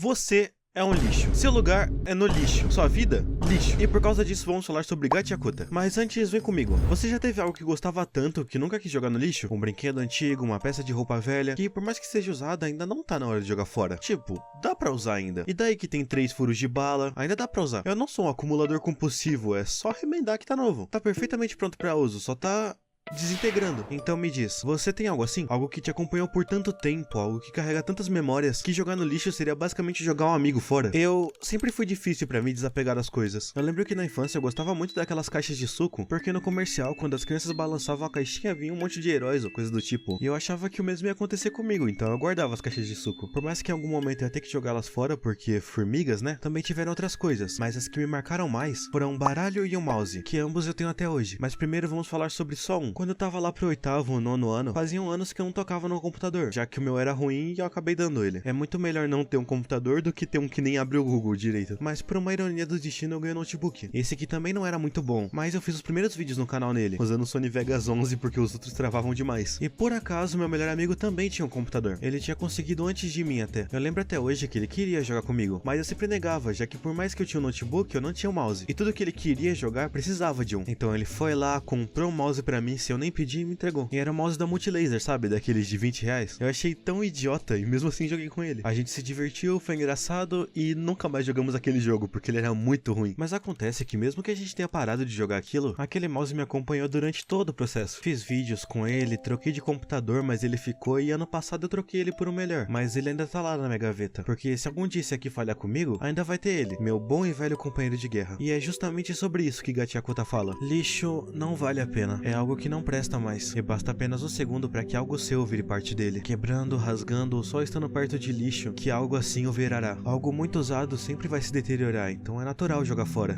Você é um lixo. Seu lugar é no lixo. Sua vida? Lixo. E por causa disso vamos falar sobre Gachiakuta. Mas antes, vem comigo. Você já teve algo que gostava tanto que nunca quis jogar no lixo? Um brinquedo antigo, uma peça de roupa velha, que por mais que seja usada, ainda não tá na hora de jogar fora. Tipo, dá pra usar ainda. E daí que tem 3 furos de bala, ainda dá pra usar. Eu não sou um acumulador compulsivo, é só remendar que tá novo. Tá perfeitamente pronto pra uso, só tá desintegrando. Então me diz, você tem algo assim? Algo que te acompanhou por tanto tempo, algo que carrega tantas memórias, que jogar no lixo seria basicamente jogar um amigo fora? Eu sempre fui difícil pra mim desapegar das coisas. Eu lembro que na infância eu gostava muito daquelas caixas de suco, porque no comercial, quando as crianças balançavam a caixinha, vinha um monte de heróis ou coisa do tipo. E eu achava que o mesmo ia acontecer comigo, então eu guardava as caixas de suco. Por mais que em algum momento eu ia ter que jogá-las fora, porque formigas, né? Também tiveram outras coisas, mas as que me marcaram mais foram um baralho e um mouse, que ambos eu tenho até hoje. Mas primeiro vamos falar sobre só um. Quando eu tava lá pro 8º ou 9º ano, faziam anos que eu não tocava no computador, já que o meu era ruim e eu acabei dando ele. É muito melhor não ter um computador do que ter um que nem abre o Google direito. Mas por uma ironia do destino eu ganhei um notebook. Esse aqui também não era muito bom, mas eu fiz os primeiros vídeos no canal nele, usando o Sony Vegas 11 porque os outros travavam demais. E por acaso meu melhor amigo também tinha um computador. Ele tinha conseguido antes de mim até. Eu lembro até hoje que ele queria jogar comigo, mas eu sempre negava, já que por mais que eu tinha um notebook, eu não tinha um mouse. E tudo que ele queria jogar precisava de um. Então ele foi lá, comprou um mouse pra mim, se eu nem pedi, e me entregou. E era o mouse da Multilaser, sabe? Daqueles de 20 reais. Eu achei tão idiota e mesmo assim joguei com ele. A gente se divertiu, foi engraçado e nunca mais jogamos aquele jogo, porque ele era muito ruim. Mas acontece que mesmo que a gente tenha parado de jogar aquilo, aquele mouse me acompanhou durante todo o processo. Fiz vídeos com ele, troquei de computador, mas ele ficou e ano passado eu troquei ele por um melhor. Mas ele ainda tá lá na minha gaveta, porque se algum dia esse aqui falhar comigo, ainda vai ter ele, meu bom e velho companheiro de guerra. E é justamente sobre isso que Gachiakuta fala. Lixo não vale a pena, é algo que não presta mais. E basta apenas um segundo para que algo seu vire parte dele, quebrando, rasgando ou só estando perto de lixo, que algo assim o virará. Algo muito usado sempre vai se deteriorar, então é natural jogar fora,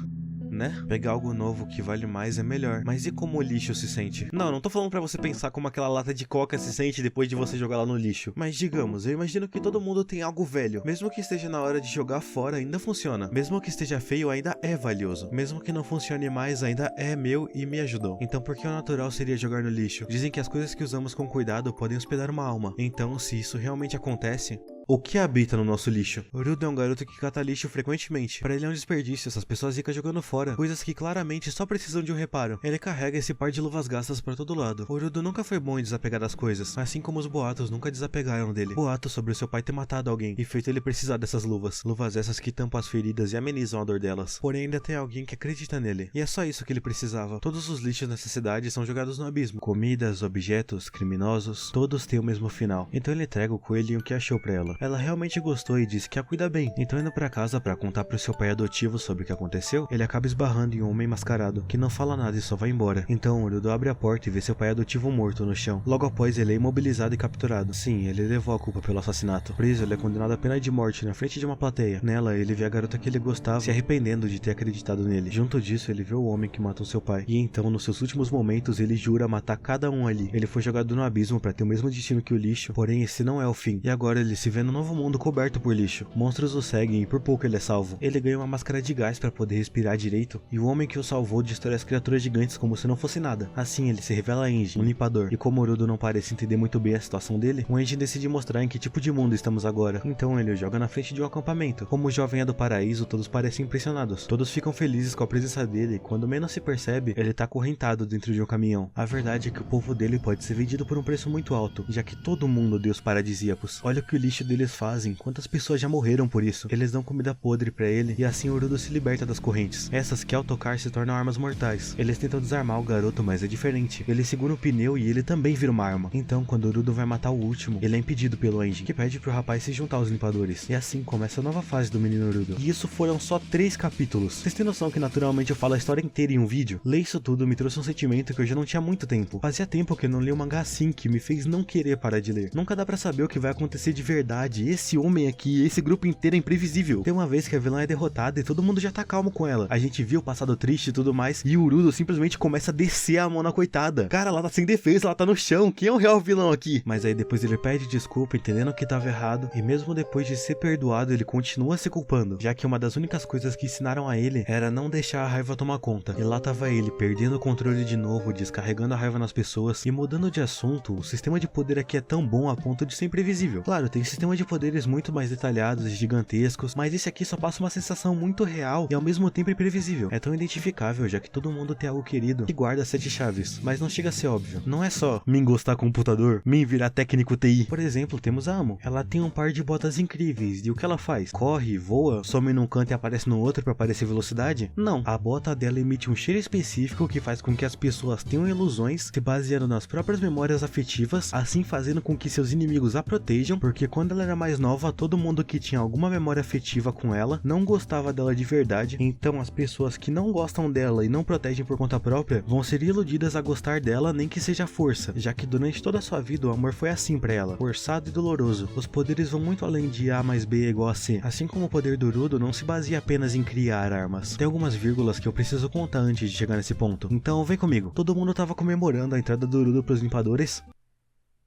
né? Pegar algo novo que vale mais é melhor. Mas e como o lixo se sente? Não tô falando pra você pensar como aquela lata de coca se sente depois de você jogar lá no lixo. Mas digamos, eu imagino que todo mundo tem algo velho. Mesmo que esteja na hora de jogar fora, ainda funciona. Mesmo que esteja feio, ainda é valioso. Mesmo que não funcione mais, ainda é meu e me ajudou. Então por que o natural seria jogar no lixo? Dizem que as coisas que usamos com cuidado podem hospedar uma alma. Então, se isso realmente acontece, o que habita no nosso lixo? Rudo é um garoto que cata lixo frequentemente. Para ele é um desperdício essas pessoas ficam jogando fora coisas que claramente só precisam de um reparo. Ele carrega esse par de luvas gastas para todo lado. O Rudo nunca foi bom em desapegar das coisas, assim como os boatos nunca desapegaram dele. Boatos sobre o seu pai ter matado alguém e feito ele precisar dessas luvas. Luvas essas que tampam as feridas e amenizam a dor delas. Porém ainda tem alguém que acredita nele. E é só isso que ele precisava. Todos os lixos nessa cidade são jogados no abismo. Comidas, objetos, criminosos, todos têm o mesmo final. Então ele entrega o coelhinho que achou pra ela. Ela realmente gostou e disse que a cuida bem. Então indo pra casa pra contar pro seu pai adotivo sobre o que aconteceu, ele acaba esbarrando em um homem mascarado, que não fala nada e só vai embora. Então Rudo abre a porta e vê seu pai adotivo morto no chão. Logo após ele é imobilizado e capturado. Sim, ele levou a culpa pelo assassinato. Preso, ele é condenado à pena de morte na frente de uma plateia. Nela, ele vê a garota que ele gostava se arrependendo de ter acreditado nele. Junto disso, ele vê o homem que matou seu pai. E então, nos seus últimos momentos, ele jura matar cada um ali. Ele foi jogado no abismo pra ter o mesmo destino que o lixo, porém esse não é o fim. E agora ele se vê no novo mundo coberto por lixo. Monstros o seguem e por pouco ele é salvo. Ele ganha uma máscara de gás para poder respirar direito, e o homem que o salvou destrói as criaturas gigantes como se não fosse nada. Assim ele se revela Enjin, um limpador, e como o Rudo não parece entender muito bem a situação dele, o Enjin decide mostrar em que tipo de mundo estamos agora. Então ele o joga na frente de um acampamento. Como o jovem é do paraíso, todos parecem impressionados. Todos ficam felizes com a presença dele, e quando menos se percebe, ele tá acorrentado dentro de um caminhão. A verdade é que o povo dele pode ser vendido por um preço muito alto, já que todo mundo odeia os paradisíacos. Olha o que o lixo deles fazem, quantas pessoas já morreram por isso. Eles dão comida podre pra ele e assim o Rudo se liberta das correntes. Essas que ao tocar se tornam armas mortais. Eles tentam desarmar o garoto, mas é diferente. Ele segura o pneu e ele também vira uma arma. Então quando o Rudo vai matar o último, ele é impedido pelo Enjin, que pede pro rapaz se juntar aos limpadores. E assim começa a nova fase do menino Rudo. E isso foram só 3 capítulos. Vocês têm noção que naturalmente eu falo a história inteira em um vídeo? Ler isso tudo me trouxe um sentimento que eu já não tinha há muito tempo. Fazia tempo que eu não li um mangá assim, que me fez não querer parar de ler. Nunca dá pra saber o que vai acontecer de verdade. Esse homem aqui, esse grupo inteiro é imprevisível. Tem uma vez que a vilã é derrotada e todo mundo já tá calmo com ela. A gente viu o passado triste e tudo mais, e o Rudo simplesmente começa a descer a mão na coitada. Cara, ela tá sem defesa, ela tá no chão. Quem é o real vilão aqui? Mas aí depois ele pede desculpa, entendendo que tava errado, e mesmo depois de ser perdoado, ele continua se culpando, já que uma das únicas coisas que ensinaram a ele era não deixar a raiva tomar conta. E lá tava ele, perdendo o controle de novo, descarregando a raiva nas pessoas. E mudando de assunto, o sistema de poder aqui é tão bom a ponto de ser imprevisível. Claro, tem sistema sistema de poderes muito mais detalhados e gigantescos, mas esse aqui só passa uma sensação muito real e ao mesmo tempo imprevisível. É tão identificável, já que todo mundo tem algo querido que guarda 7 chaves, mas não chega a ser óbvio. Não é só mim gostar computador, mim virar técnico TI. Por exemplo, temos a Amo. Ela tem um par de botas incríveis, e o que ela faz? Corre, voa, some num canto e aparece no outro pra parecer velocidade? Não, a bota dela emite um cheiro específico que faz com que as pessoas tenham ilusões, se baseando nas próprias memórias afetivas, assim fazendo com que seus inimigos a protejam, porque quando ela era mais nova, todo mundo que tinha alguma memória afetiva com ela não gostava dela de verdade, então as pessoas que não gostam dela e não protegem por conta própria vão ser iludidas a gostar dela, nem que seja força, já que durante toda a sua vida o amor foi assim pra ela, forçado e doloroso. Os poderes vão muito além de A mais B é igual a C, assim como o poder do Urudo não se baseia apenas em criar armas. Tem algumas vírgulas que eu preciso contar antes de chegar nesse ponto, então vem comigo. Todo mundo tava comemorando a entrada do Urudo pros limpadores,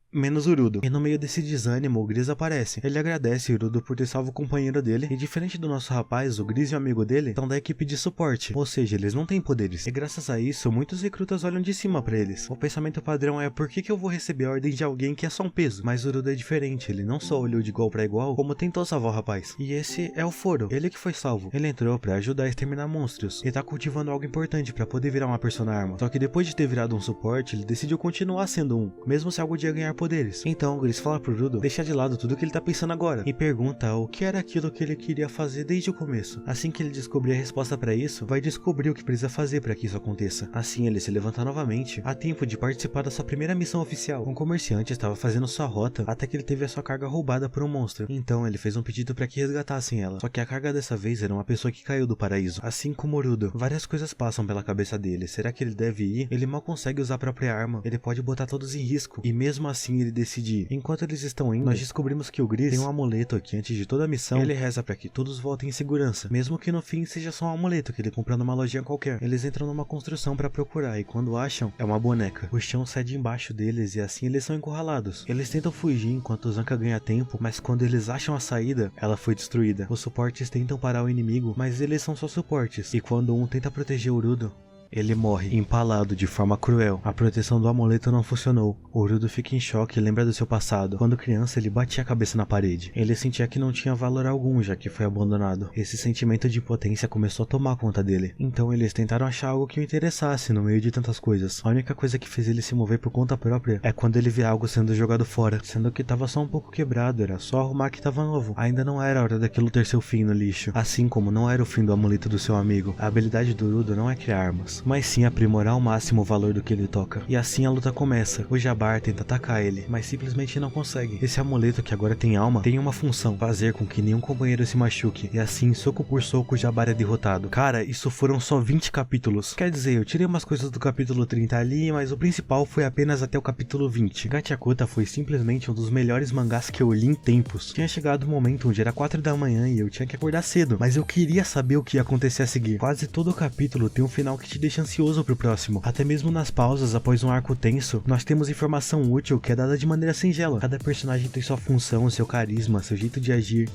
menos Urudo. E no meio desse desânimo, o Gris aparece. Ele agradece Urudo por ter salvo o companheiro dele, e diferente do nosso rapaz, o Gris e o amigo dele estão da equipe de suporte, ou seja, eles não têm poderes. E graças a isso, muitos recrutas olham de cima pra eles. O pensamento padrão é: por que eu vou receber a ordem de alguém que é só um peso? Mas Urudo é diferente, ele não só olhou de igual pra igual, como tentou salvar o rapaz. E esse é o Foro, ele que foi salvo. Ele entrou pra ajudar a exterminar monstros, e tá cultivando algo importante pra poder virar uma persona-arma. Só que depois de ter virado um suporte, ele decidiu continuar sendo um, mesmo se algum dia ganhar poderes. Então o Gris fala pro Urudo deixar de lado tudo que ele tá pensando agora e pergunta o que era aquilo que ele queria fazer desde o começo. Assim que ele descobrir a resposta pra isso, vai descobrir o que precisa fazer pra que isso aconteça. Assim ele se levanta novamente, a tempo de participar da sua primeira missão oficial. Um comerciante estava fazendo sua rota até que ele teve a sua carga roubada por um monstro. Então ele fez um pedido pra que resgatassem ela. Só que a carga dessa vez era uma pessoa que caiu do paraíso. Assim como Urudo, várias coisas passam pela cabeça dele. Será que ele deve ir? Ele mal consegue usar a própria arma, ele pode botar todos em risco, e mesmo assim ele decide ir. Enquanto eles estão indo, nós descobrimos que o Gris tem um amuleto que antes de toda a missão, ele reza pra que todos voltem em segurança, mesmo que no fim seja só um amuleto que ele comprou numa lojinha qualquer. Eles entram numa construção pra procurar, e quando acham, é uma boneca. O chão cede embaixo deles e assim eles são encurralados. Eles tentam fugir enquanto o Zanka ganha tempo, mas quando eles acham a saída, ela foi destruída. Os suportes tentam parar o inimigo, mas eles são só suportes, e quando um tenta proteger o Urudo, ele morre, empalado de forma cruel. A proteção do amuleto não funcionou. O Urudo fica em choque e lembra do seu passado. Quando criança, ele batia a cabeça na parede. Ele sentia que não tinha valor algum, já que foi abandonado. Esse sentimento de impotência começou a tomar conta dele. Então eles tentaram achar algo que o interessasse no meio de tantas coisas. A única coisa que fez ele se mover por conta própria é quando ele vê algo sendo jogado fora, sendo que tava só um pouco quebrado, era só arrumar que tava novo. Ainda não era a hora daquilo ter seu fim no lixo, assim como não era o fim do amuleto do seu amigo. A habilidade do Urudo não é criar armas, mas sim aprimorar ao máximo o valor do que ele toca. E assim a luta começa. O Jabbar tenta atacar ele, mas simplesmente não consegue. Esse amuleto, que agora tem alma, tem uma função: fazer com que nenhum companheiro se machuque. E assim, soco por soco, o Jabbar é derrotado. Cara, isso foram só 20 capítulos. Quer dizer, eu tirei umas coisas do capítulo 30 ali, mas o principal foi apenas até o capítulo 20. Gachiakuta foi simplesmente um dos melhores mangás que eu li em tempos. Tinha chegado o momento onde era 4 da manhã e eu tinha que acordar cedo, mas eu queria saber o que ia acontecer a seguir. Quase todo o capítulo tem um final que te deixa ansioso pro próximo. Até mesmo nas pausas após um arco tenso, nós temos informação útil que é dada de maneira singela. Cada personagem tem sua função, seu carisma, seu jeito de agir.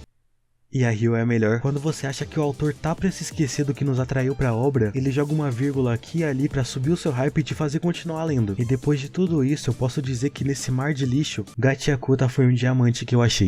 E a Rio é a melhor. Quando você acha que o autor tá pra se esquecer do que nos atraiu pra obra, ele joga uma vírgula aqui e ali pra subir o seu hype e te fazer continuar lendo. E depois de tudo isso, eu posso dizer que nesse mar de lixo, Gachiakuta foi um diamante que eu achei.